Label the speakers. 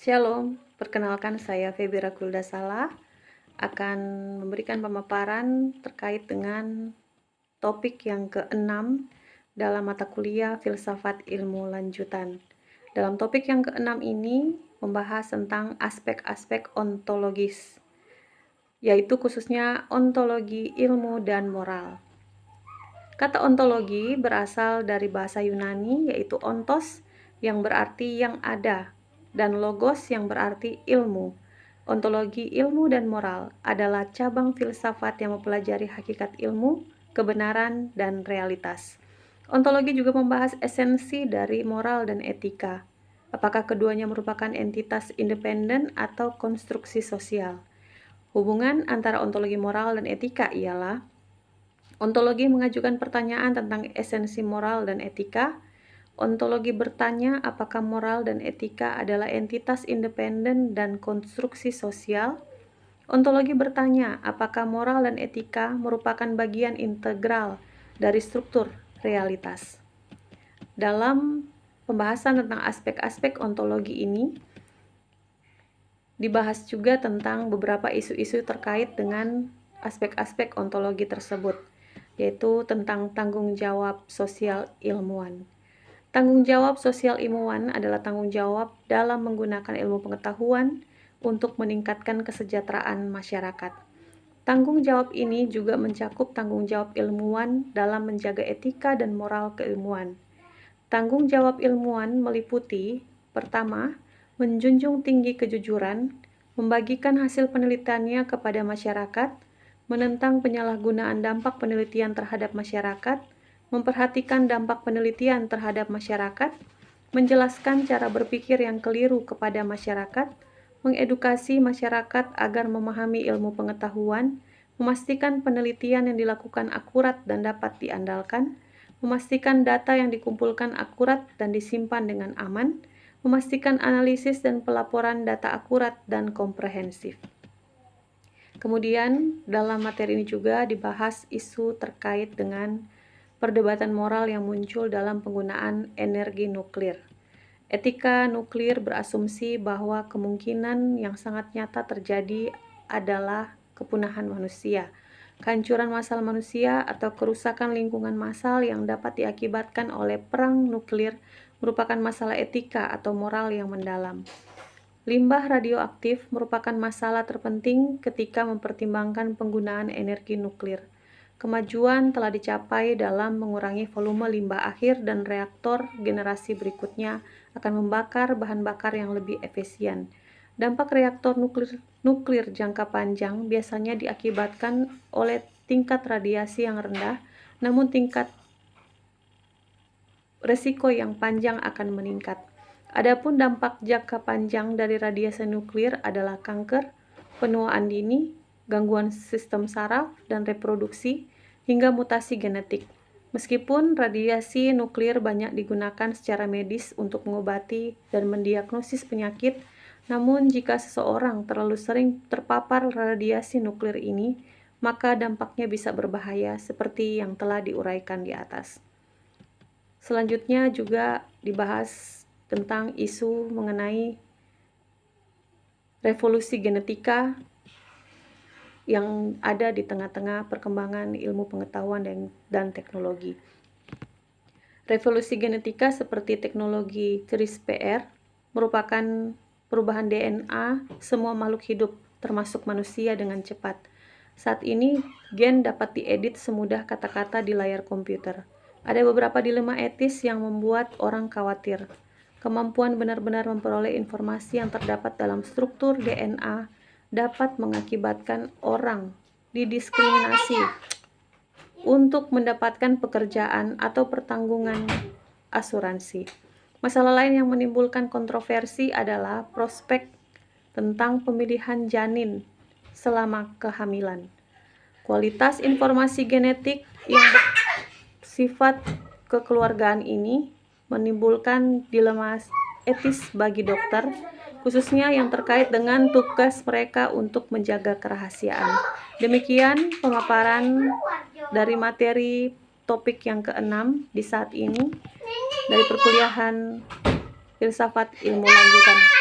Speaker 1: Shalom, perkenalkan saya Feby Rakuldasala akan memberikan pemaparan terkait dengan topik yang ke-6 dalam mata kuliah Filsafat Ilmu Lanjutan. Dalam topik yang ke-6 ini membahas tentang aspek-aspek ontologis, yaitu khususnya ontologi ilmu dan moral. Kata ontologi berasal dari bahasa Yunani yaitu ontos yang berarti yang ada, dan logos yang berarti ilmu. Ontologi ilmu dan moral adalah cabang filsafat yang mempelajari hakikat ilmu, kebenaran, dan realitas. Ontologi juga membahas esensi dari moral dan etika. Apakah keduanya merupakan entitas independen atau konstruksi sosial? Hubungan antara ontologi moral dan etika ialah ontologi mengajukan pertanyaan tentang esensi moral dan etika. Ontologi bertanya apakah moral dan etika adalah entitas independen dan konstruksi sosial. Ontologi bertanya apakah moral dan etika merupakan bagian integral dari struktur realitas. Dalam pembahasan tentang aspek-aspek ontologi ini, dibahas juga tentang beberapa isu-isu terkait dengan aspek-aspek ontologi tersebut, yaitu tentang tanggung jawab sosial ilmuwan. Tanggung jawab sosial ilmuwan adalah tanggung jawab dalam menggunakan ilmu pengetahuan untuk meningkatkan kesejahteraan masyarakat. Tanggung jawab ini juga mencakup tanggung jawab ilmuwan dalam menjaga etika dan moral keilmuan. Tanggung jawab ilmuwan meliputi, pertama, menjunjung tinggi kejujuran, membagikan hasil penelitiannya kepada masyarakat, menentang penyalahgunaan dampak penelitian terhadap masyarakat, memperhatikan dampak penelitian terhadap masyarakat, menjelaskan cara berpikir yang keliru kepada masyarakat, mengedukasi masyarakat agar memahami ilmu pengetahuan, memastikan penelitian yang dilakukan akurat dan dapat diandalkan, memastikan data yang dikumpulkan akurat dan disimpan dengan aman, memastikan analisis dan pelaporan data akurat dan komprehensif. Kemudian, dalam materi ini juga dibahas isu terkait dengan perdebatan moral yang muncul dalam penggunaan energi nuklir. Etika nuklir berasumsi bahwa kemungkinan yang sangat nyata terjadi adalah kepunahan manusia, kehancuran massal manusia, atau kerusakan lingkungan massal yang dapat diakibatkan oleh perang nuklir merupakan masalah etika atau moral yang mendalam. Limbah radioaktif merupakan masalah terpenting ketika mempertimbangkan penggunaan energi nuklir. Kemajuan telah dicapai dalam mengurangi volume limbah akhir dan reaktor generasi berikutnya akan membakar bahan bakar yang lebih efisien. Dampak reaktor nuklir jangka panjang biasanya diakibatkan oleh tingkat radiasi yang rendah, namun tingkat resiko yang panjang akan meningkat. Adapun dampak jangka panjang dari radiasi nuklir adalah kanker, penuaan dini, gangguan sistem saraf dan reproduksi, hingga mutasi genetik. Meskipun radiasi nuklir banyak digunakan secara medis untuk mengobati dan mendiagnosis penyakit, namun jika seseorang terlalu sering terpapar radiasi nuklir ini, maka dampaknya bisa berbahaya seperti yang telah diuraikan di atas. Selanjutnya juga dibahas tentang isu mengenai revolusi genetika yang ada di tengah-tengah perkembangan ilmu pengetahuan dan teknologi. Revolusi genetika seperti teknologi CRISPR merupakan perubahan DNA semua makhluk hidup, termasuk manusia, dengan cepat. Saat ini, gen dapat diedit semudah kata-kata di layar komputer. Ada beberapa dilema etis yang membuat orang khawatir. Kemampuan benar-benar memperoleh informasi yang terdapat dalam struktur DNA dapat mengakibatkan orang didiskriminasi untuk mendapatkan pekerjaan atau pertanggungan asuransi. Masalah lain yang menimbulkan kontroversi adalah prospek tentang pemilihan janin selama kehamilan. Kualitas informasi genetik yang bersifat kekeluargaan ini menimbulkan dilema etis bagi dokter, khususnya yang terkait dengan tugas mereka untuk menjaga kerahasiaan. Demikian pemaparan dari materi topik yang ke-6 di saat ini dari perkuliahan Filsafat Ilmu Lanjutan.